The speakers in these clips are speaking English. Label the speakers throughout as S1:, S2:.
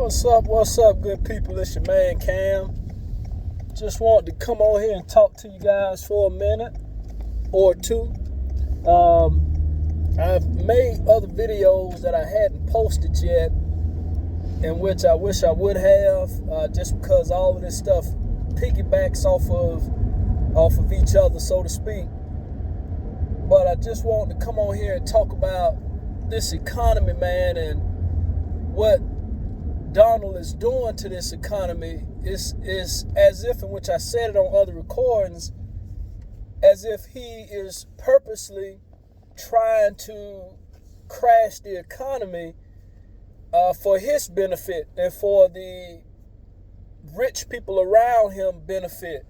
S1: What's up, good people? It's your man Cam. Just wanted to come on here and talk to you guys for a minute or two. I've made other videos that I hadn't posted yet, in which I wish I would have, just because all of this stuff piggybacks off of each other, so to speak. But I just wanted to come on here and talk about this economy, man, and what Donald is doing to this economy is as if, in which I said it on other recordings, as if he is purposely trying to crash the economy for his benefit and for the rich people around him benefit.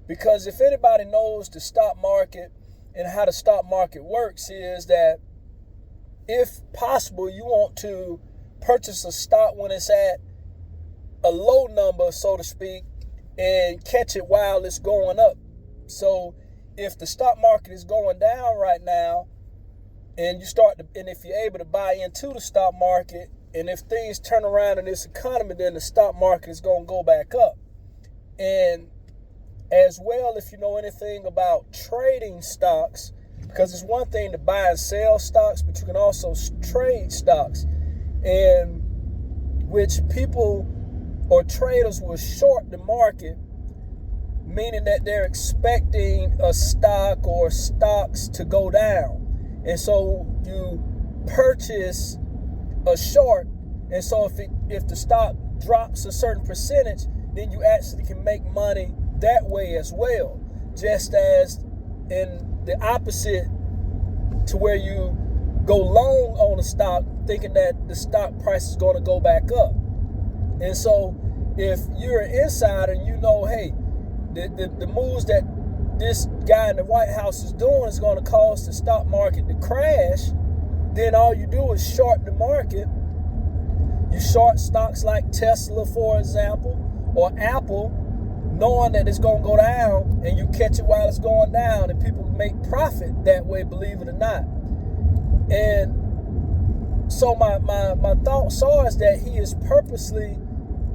S1: Because if anybody knows the stock market and how the stock market works, is that if possible, you want to purchase a stock when it's at a low number, so to speak, and catch it while it's going up. So if the stock market is going down right now, and if you're able to buy into the stock market, and if things turn around in this economy, then the stock market is going to go back up. And as well, if you know anything about trading stocks, because it's one thing to buy and sell stocks, but you can also trade stocks, and which people or traders will short the market, meaning that they're expecting a stock or stocks to go down. And so you purchase a short, and so if the stock drops a certain percentage, then you actually can make money that way as well. Just as in the opposite, to where you go long on a stock thinking that the stock price is going to go back up. And so if you're an insider and you know, hey, the moves that this guy in the White House is doing is going to cause the stock market to crash, then all you do is short the market. You short stocks like Tesla, for example, or Apple, knowing that it's going to go down, and you catch it while it's going down, and people make profit that way, believe it or not. And so my thoughts are is that he is purposely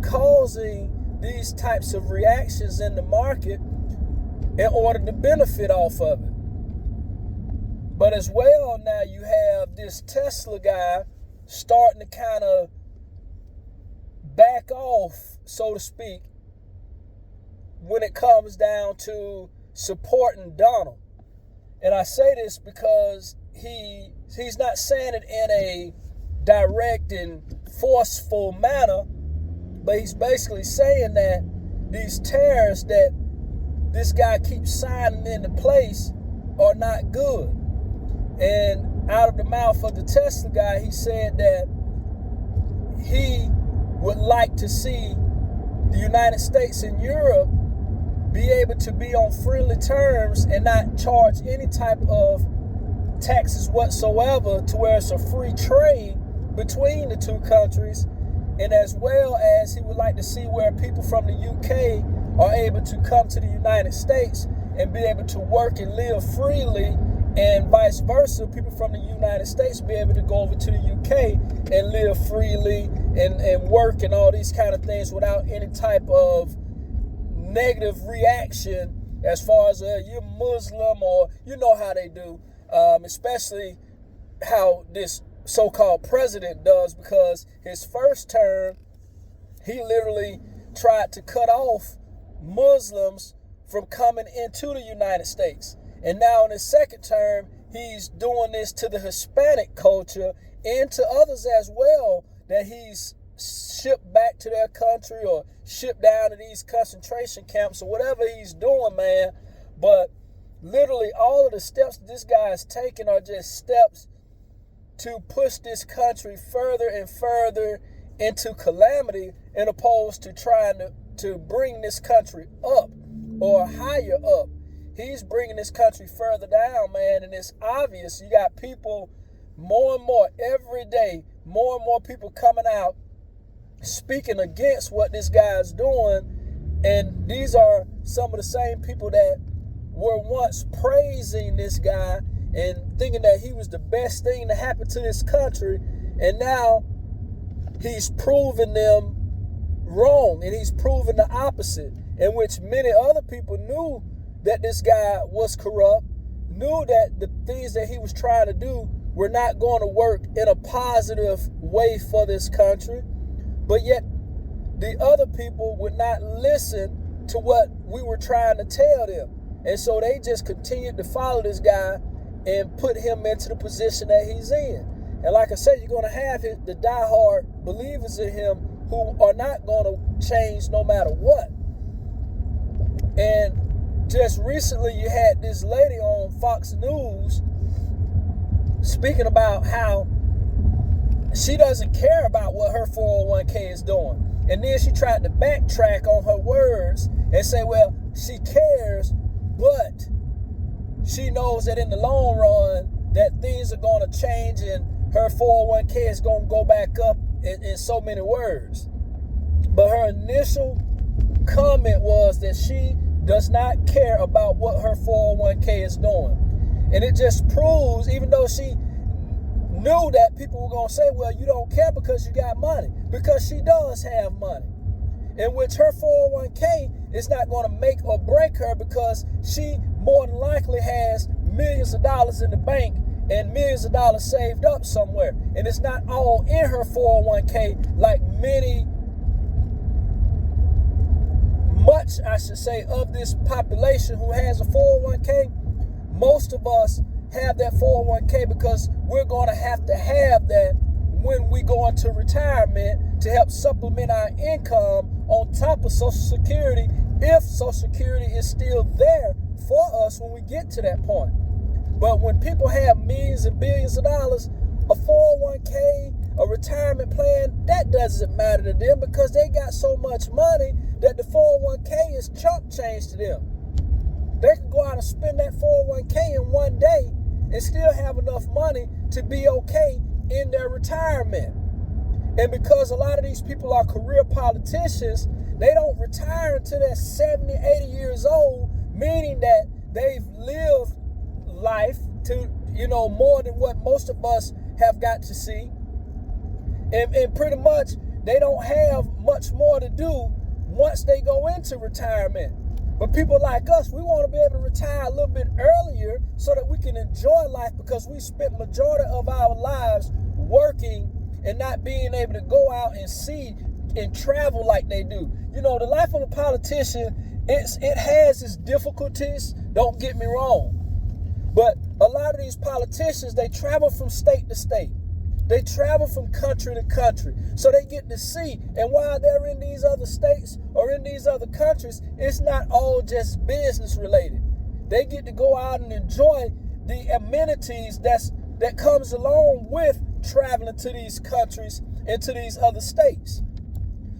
S1: causing these types of reactions in the market in order to benefit off of it. But as well, now you have this Tesla guy starting to kind of back off, so to speak, when it comes down to supporting Donald. And I say this because he's not saying it in a direct and forceful manner, but he's basically saying that these tariffs that this guy keeps signing into place are not good. And out of the mouth of the Tesla guy, he said that he would like to see the United States and Europe be able to be on friendly terms and not charge any type of taxes whatsoever, to where it's a free trade between the two countries. And as well as he would like to see where people from the UK are able to come to the United States and be able to work and live freely, and vice versa, people from the United States be able to go over to the UK and live freely and work and all these kind of things without any type of negative reaction as far as you're Muslim, or you know how they do, especially how this so-called president does, because his first term, he literally tried to cut off Muslims from coming into the United States. And now in his second term, he's doing this to the Hispanic culture and to others as well, that he's shipped back to their country or shipped down to these concentration camps or whatever he's doing, man. But literally all of the steps that this guy is taking are just steps to push this country further and further into calamity, in opposed to trying to bring this country up or higher up. He's bringing this country further down, man, and it's obvious. You got people more and more every day, more and more people coming out speaking against what this guy's doing. And these are some of the same people that were once praising this guy and thinking that he was the best thing to happen to this country. And now he's proving them wrong, and he's proven the opposite, in which many other people knew that this guy was corrupt, knew that the things that he was trying to do were not going to work in a positive way for this country, but yet the other people would not listen to what we were trying to tell them. And so they just continued to follow this guy and put him into the position that he's in. And like I said, you're going to have the diehard believers in him who are not going to change no matter what. And just recently you had this lady on Fox News speaking about how she doesn't care about what her 401k is doing. And then she tried to backtrack on her words and say, well, she cares, but she knows that in the long run that things are going to change and her 401k is going to go back up in so many words. But her initial comment was that she does not care about what her 401k is doing. And it just proves, even though she knew that people were going to say, well, you don't care because you got money, because she does have money, in which her 401k is not going to make or break her, because she more than likely has millions of dollars in the bank and millions of dollars saved up somewhere. And it's not all in her 401k like much of this population who has a 401k. Most of us have that 401k because we're going to have that when we go into retirement to help supplement our income on top of Social Security, if Social Security is still there for us when we get to that point. But when people have millions and billions of dollars, a 401k, a retirement plan, that doesn't matter to them because they got so much money that the 401k is chump change to them. They can go out and spend that 401k in one day and still have enough money to be okay in their retirement. And because a lot of these people are career politicians, they don't retire until they're 70, 80 years old, meaning that they've lived life to, more than what most of us have got to see. And pretty much they don't have much more to do once they go into retirement. But people like us, we want to be able to retire a little bit earlier so that we can enjoy life, because we spent majority of our lives working and not being able to go out and see and travel like they do. The life of a politician, it has its difficulties, don't get me wrong. But a lot of these politicians, they travel from state to state. They travel from country to country. So they get to see. And while they're in these other states or in these other countries, it's not all just business related. They get to go out and enjoy the amenities that comes along with traveling to these countries and to these other states.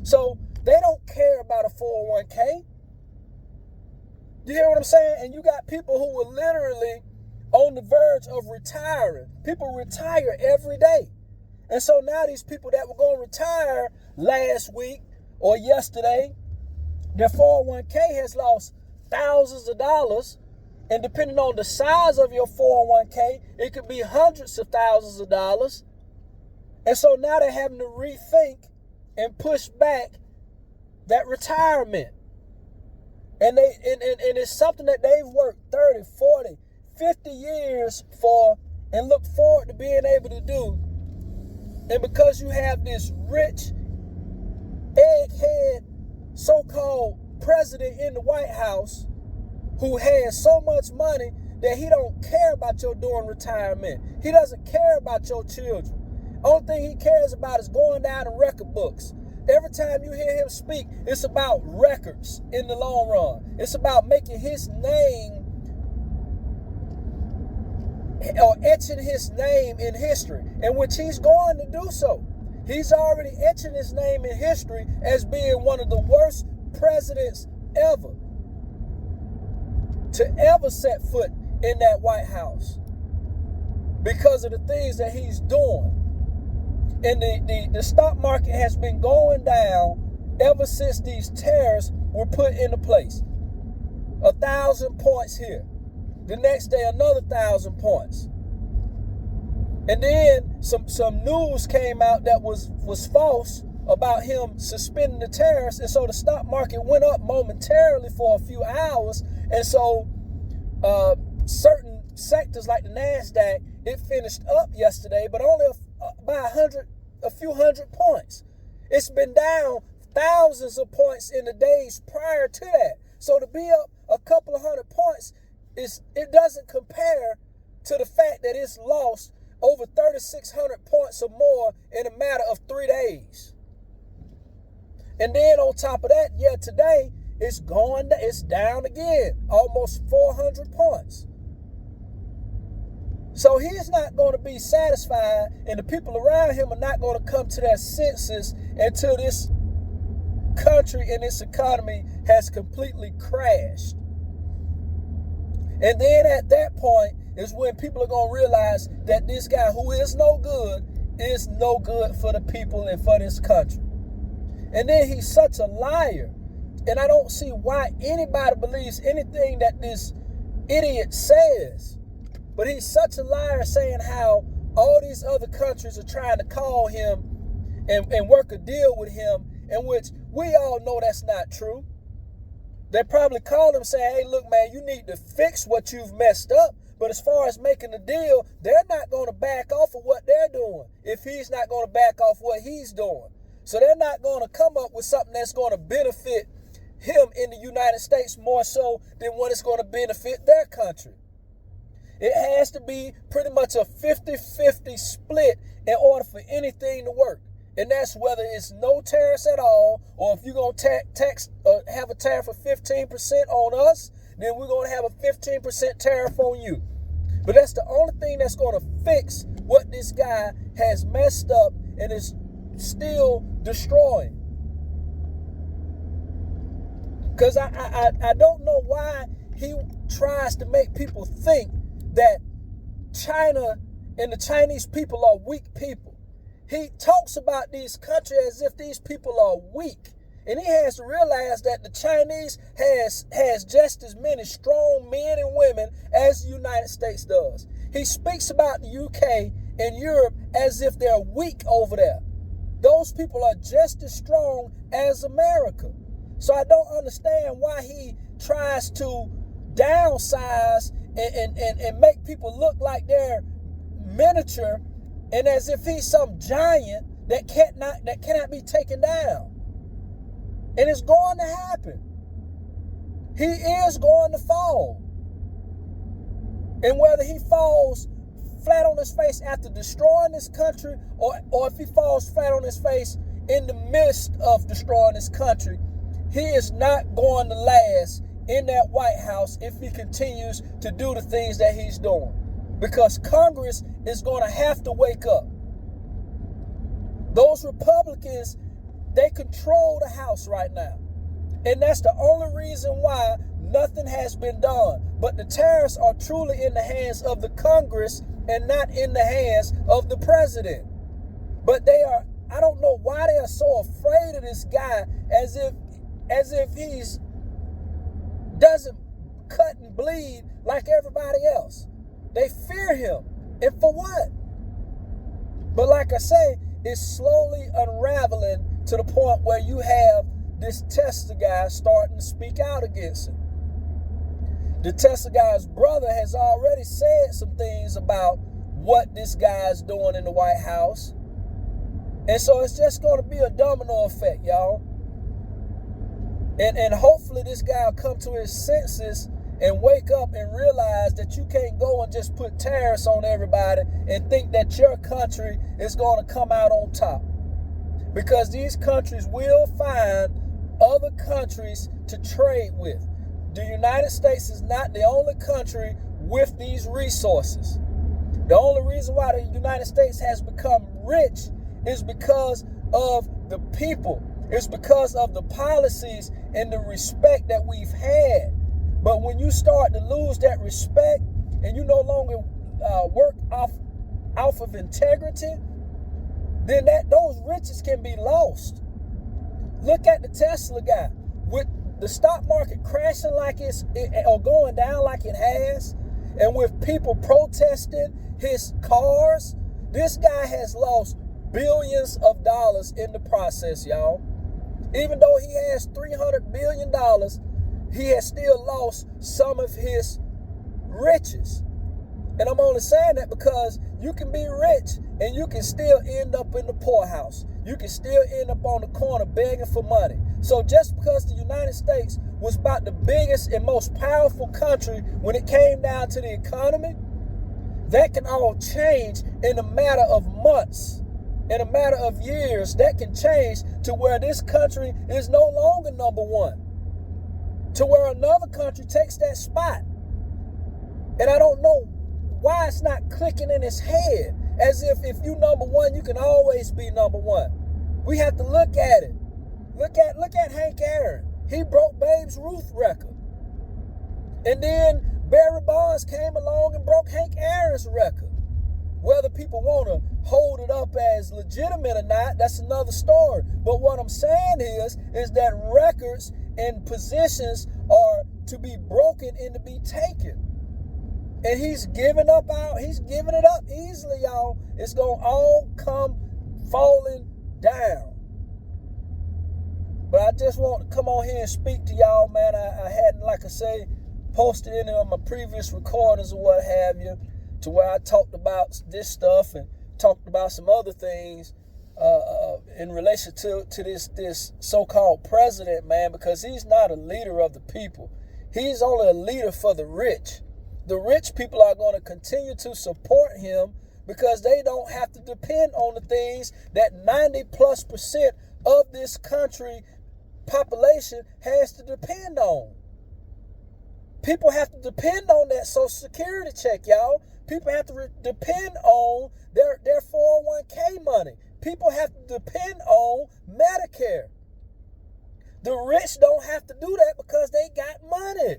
S1: So they don't care about a 401k. You hear what I'm saying? And you got people who are literally on the verge of retiring. People retire every day. And so now these people that were going to retire last week or yesterday, their 401k has lost thousands of dollars. And depending on the size of your 401k, it could be hundreds of thousands of dollars. And so now they're having to rethink and push back that retirement. And it's something that they've worked 30, 40, 50 years for and look forward to being able to do. And because you have this rich, egghead, so-called president in the White House who has so much money that he don't care about your doing retirement. He doesn't care about your children. Only thing he cares about is going down the record books. Every time you hear him speak, it's about records in the long run. It's about making his name or etching his name in history, in which he's going to do so. He's already etching his name in history as being one of the worst presidents ever to ever set foot in that White House because of the things that he's doing. And the stock market has been going down ever since these tariffs were put into place. 1,000 points here. The next day, another 1,000 points. And then some news came out that was false, about him suspending the tariffs. And so the stock market went up momentarily for a few hours. And so certain sectors like the NASDAQ, it finished up yesterday, but only by a few hundred points. It's been down thousands of points in the days prior to that. So to be up a couple of hundred points, it doesn't compare to the fact that it's lost over 3,600 points or more in a matter of 3 days. And then on top of that, today it's down again, almost 400 points. So he's not going to be satisfied, and the people around him are not going to come to their senses until this country and its economy has completely crashed. And then at that point is when people are going to realize that this guy who is no good for the people and for this country. And then he's such a liar. And I don't see why anybody believes anything that this idiot says. But he's such a liar, saying how all these other countries are trying to call him and work a deal with him, in which we all know that's not true. They probably called him saying, hey, look, man, you need to fix what you've messed up. But as far as making a deal, they're not going to back off of what they're doing if he's not going to back off what he's doing. So they're not going to come up with something that's going to benefit him in the United States more so than what is going to benefit their country. It has to be pretty much a 50-50 split in order for anything to work. And that's whether it's no tariffs at all, or if you're going to have a tariff of 15% on us, then we're going to have a 15% tariff on you. But that's the only thing that's going to fix what this guy has messed up and is still destroying. Because I don't know why he tries to make people think that China and the Chinese people are weak people. He talks about these countries as if these people are weak. And he has to realize that the Chinese has just as many strong men and women as the United States does. He speaks about the UK and Europe as if they're weak over there. Those people are just as strong as America. So I don't understand why he tries to downsize and make people look like they're miniature, and as if he's some giant that cannot be taken down. And it's going to happen. He is going to fall. And whether he falls flat on his face after destroying this country, or if he falls flat on his face in the midst of destroying this country, he is not going to last in that White House if he continues to do the things that he's doing. Because Congress is going to have to wake up. Those Republicans, they control the House right now. And that's the only reason why nothing has been done. But the tariffs are truly in the hands of the Congress and not in the hands of the president. But I don't know why they are so afraid of this guy, as if he's doesn't cut and bleed like everybody else. They fear him. And for what? But like I say, it's slowly unraveling to the point where you have this Tesla guy starting to speak out against him. The Tesla guy's brother has already said some things about what this guy's doing in the White House. And so it's just going to be a domino effect, y'all. And hopefully this guy will come to his senses and wake up and realize that you can't go and just put tariffs on everybody and think that your country is going to come out on top. Because these countries will find other countries to trade with. The United States is not the only country with these resources. The only reason why the United States has become rich is because of the people. It's because of the policies and the respect that we've had. But when you start to lose that respect and you no longer work off of integrity, then those riches can be lost. Look at the Tesla guy. With the stock market crashing or going down like it has, and with people protesting his cars, this guy has lost billions of dollars in the process, y'all. Even though he has $300 billion, he has still lost some of his riches. And I'm only saying that because you can be rich and you can still end up in the poorhouse. You can still end up on the corner begging for money. So just because the United States was about the biggest and most powerful country when it came down to the economy, that can all change in a matter of months, in a matter of years. That can change to where this country is no longer number one, to where another country takes that spot. And I don't know why it's not clicking in his head, as if you number one, you can always be number one. We have to look at it. Look at Hank Aaron. He broke Babe Ruth's record. And then Barry Bonds came along and broke Hank Aaron's record. Whether people want to hold it up as legitimate or not, that's another story. But what I'm saying is that records and positions are to be broken and to be taken. And he's giving it up easily, y'all. It's going to all come falling down. But I just want to come on here and speak to y'all, man. I hadn't, like I say, posted any of my previous recordings or what have you, to where I talked about this stuff and talked about some other things in relation to this so-called president, man, because he's not a leader of the people. He's only a leader for the rich. The rich people are going to continue to support him because they don't have to depend on the things that 90+% of this country population has to depend on. People have to depend on that Social Security check, y'all. People have to depend on their 401k money. People have to depend on Medicare. The rich don't have to do that because they got money.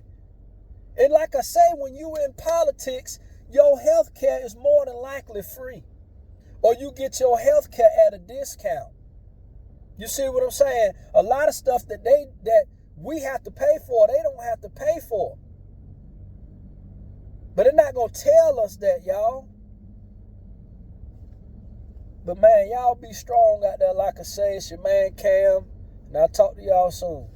S1: And like I say, when you in politics, your health care is more than likely free. Or you get your health care at a discount. You see what I'm saying? A lot of stuff that we have to pay for, they don't have to pay for. But they're not going to tell us that, y'all. But man, y'all be strong out there. Like I say, it's your man Cam. And I'll talk to y'all soon.